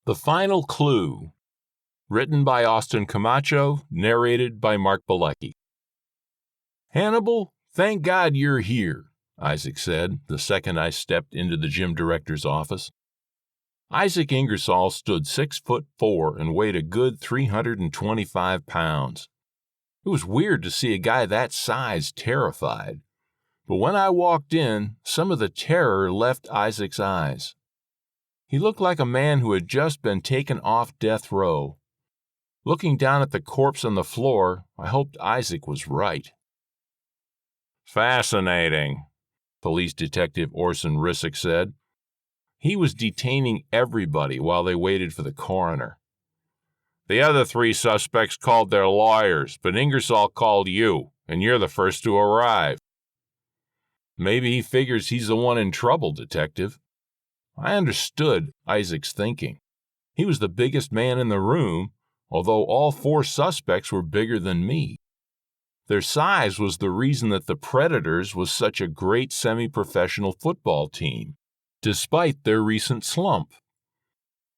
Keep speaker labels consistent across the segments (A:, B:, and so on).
A: The Final Clue. Written by Austin Camacho, narrated by Mark Bilecki. "Hannibal, thank God you're here," Isaac said the second I stepped into the gym director's office. Isaac Ingersoll stood 6'4" and weighed a good 325 pounds. It was weird to see a guy that size terrified, but when I walked in, some of the terror left Isaac's eyes. He looked like a man who had just been taken off death row. Looking down at the corpse on the floor, I hoped Isaac was right. "Fascinating," Police Detective Orson Rissick said. He was detaining everybody while they waited for the coroner. "The other 3 suspects called their lawyers, but Ingersoll called you, and you're the first to arrive." "Maybe he figures he's the one in trouble, Detective." I understood Isaac's thinking. He was the biggest man in the room, although all 4 suspects were bigger than me. Their size was the reason that the Predators was such a great semi-professional football team, despite their recent slump.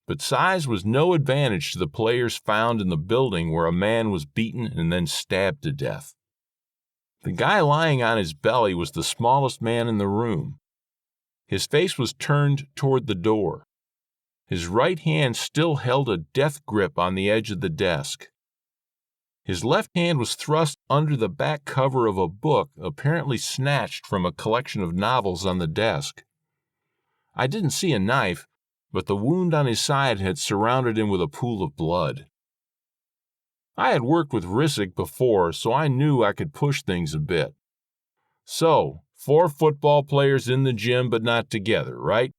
A: But size was no advantage to the players found in the building where a man was beaten and then stabbed to death. The guy lying on his belly was the smallest man in the room. His face was turned toward the door. His right hand still held a death grip on the edge of the desk. His left hand was thrust under the back cover of a book apparently snatched from a collection of novels on the desk. I didn't see a knife, but the wound on his side had surrounded him with a pool of blood. I had worked with Rissick before, so I knew I could push things a bit. "So, 4 football players in the gym but not together, right?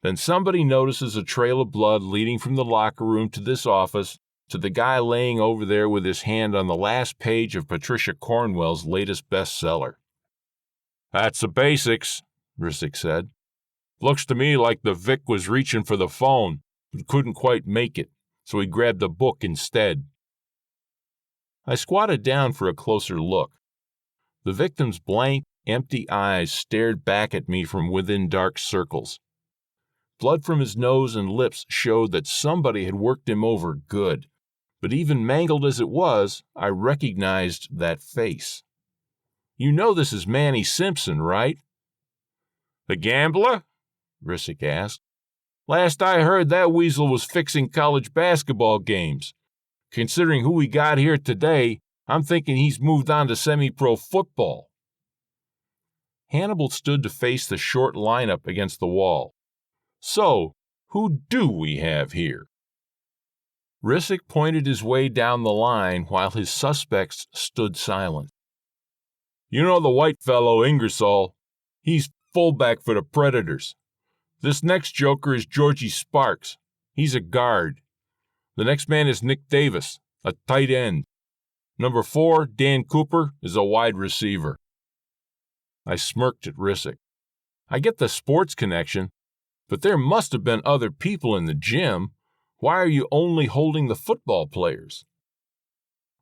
A: Then somebody notices a trail of blood leading from the locker room to this office to the guy laying over there with his hand on the last page of Patricia Cornwell's latest bestseller." "That's the basics," Rissick said. "Looks to me like the Vic was reaching for the phone, but couldn't quite make it, so he grabbed a book instead." I squatted down for a closer look. The victim's blank, empty eyes stared back at me from within dark circles. Blood from his nose and lips showed that somebody had worked him over good, but even mangled as it was, I recognized that face. "You know this is Manny Simpson, right?" "The gambler?" Rissick asked. "Last I heard, that weasel was fixing college basketball games. Considering who we got here today, I'm thinking he's moved on to semi-pro football." Hannibal stood to face the short lineup against the wall. "So, who do we have here?" Rissick pointed his way down the line while his suspects stood silent. "You know the white fellow, Ingersoll. He's fullback for the Predators. This next joker is Georgie Sparks. He's a guard. The next man is Nick Davis, a tight end. Number 4, Dan Cooper, is a wide receiver." I smirked at Rissick. "I get the sports connection, but there must have been other people in the gym. Why are you only holding the football players?"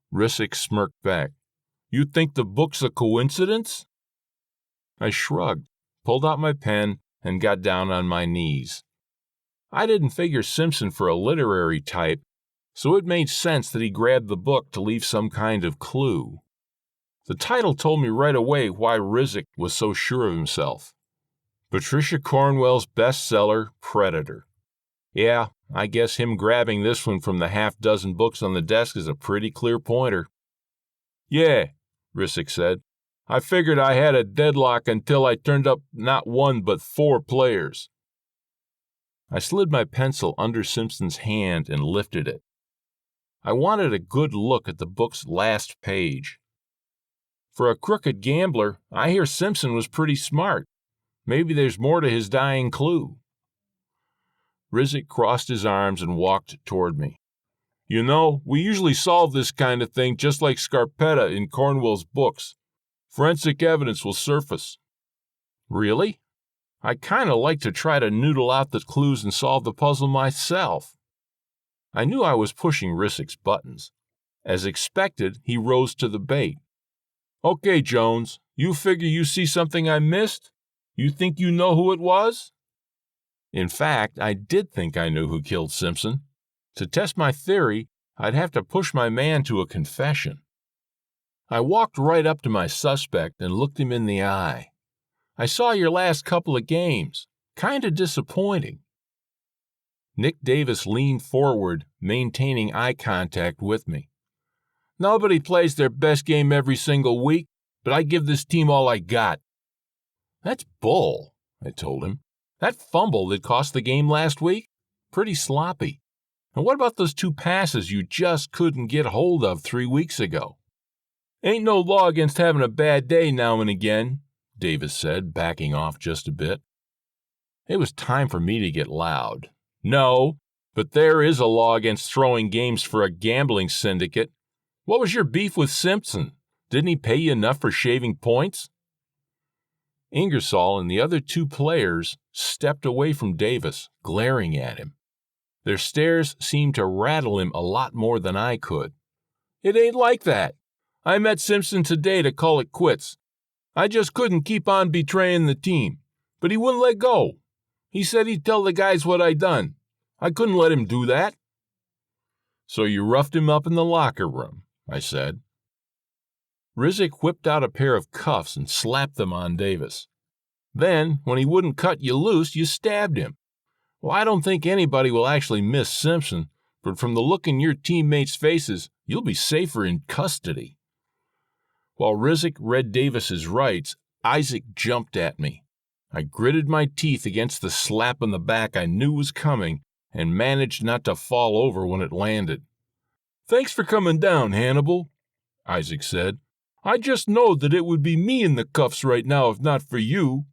A: Rissick smirked back. "You think the book's a coincidence?" I shrugged, pulled out my pen, and got down on my knees. I didn't figure Simpson for a literary type, so it made sense that he grabbed the book to leave some kind of clue. The title told me right away why Rissick was so sure of himself. Patricia Cornwell's bestseller, Predator. Yeah, I guess him grabbing this one from the half-dozen books on the desk is a pretty clear pointer. "Yeah," Rissick said. "I figured I had a deadlock until I turned up not 1 but 4 players." I slid my pencil under Simpson's hand and lifted it. I wanted a good look at the book's last page. For a crooked gambler, I hear Simpson was pretty smart. Maybe there's more to his dying clue. Rissick crossed his arms and walked toward me. "You know, we usually solve this kind of thing just like Scarpetta in Cornwell's books. Forensic evidence will surface." "Really? I kind of like to try to noodle out the clues and solve the puzzle myself." I knew I was pushing Rissick's buttons. As expected, he rose to the bait. "Okay, Jones, you figure you see something I missed? You think you know who it was?" In fact, I did think I knew who killed Simpson. To test my theory, I'd have to push my man to a confession. I walked right up to my suspect and looked him in the eye. I saw your last couple of games. Kinda disappointing. Nick Davis leaned forward, maintaining eye contact with me. Nobody plays their best game every single week, but I give this team all I got. That's bull, I told him. That fumble that cost the game last week? Pretty sloppy. And what about those 2 passes you just couldn't get hold of 3 weeks ago? Ain't no law against having a bad day now and again, Davis said, backing off just a bit. It was time for me to get loud. No, but there is a law against throwing games for a gambling syndicate. What was your beef with Simpson? Didn't he pay you enough for shaving points? Ingersoll and the other 2 players stepped away from Davis, glaring at him. Their stares seemed to rattle him a lot more than I could. It ain't like that. I met Simpson today to call it quits. I just couldn't keep on betraying the team, but he wouldn't let go. He said he'd tell the guys what I'd done. I couldn't let him do that. So you roughed him up in the locker room, I said. Rizek whipped out a pair of cuffs and slapped them on Davis. Then, when he wouldn't cut you loose, you stabbed him. Well, I don't think anybody will actually miss Simpson, but from the look in your teammates' faces, you'll be safer in custody. While Rizek read Davis's rights, Isaac jumped at me. I gritted my teeth against the slap on the back I knew was coming and managed not to fall over when it landed. Thanks for coming down, Hannibal, Isaac said. I just know that it would be me in the cuffs right now if not for you.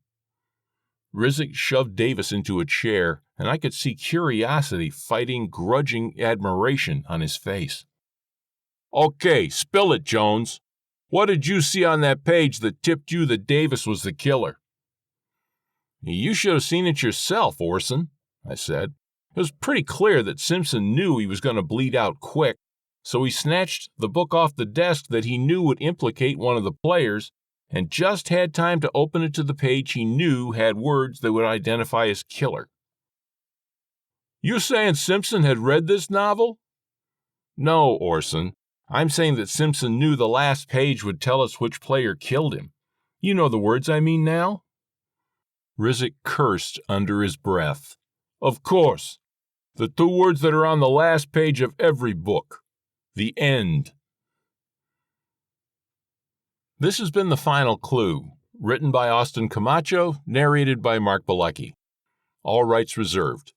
A: Rizek shoved Davis into a chair, and I could see curiosity fighting grudging admiration on his face. Okay, spill it, Jones. What did you see on that page that tipped you that Davis was the killer? You should have seen it yourself, Orson, I said. It was pretty clear that Simpson knew he was going to bleed out quick, so he snatched the book off the desk that he knew would implicate one of the players and just had time to open it to the page he knew had words that would identify his killer. You saying Simpson had read this novel? No, Orson. I'm saying that Simpson knew the last page would tell us which player killed him. You know the words I mean now? Rizek cursed under his breath. Of course. The 2 words that are on the last page of every book. The end. This has been The Final Clue, written by Austin Camacho, narrated by Mark Bilecki. All rights reserved.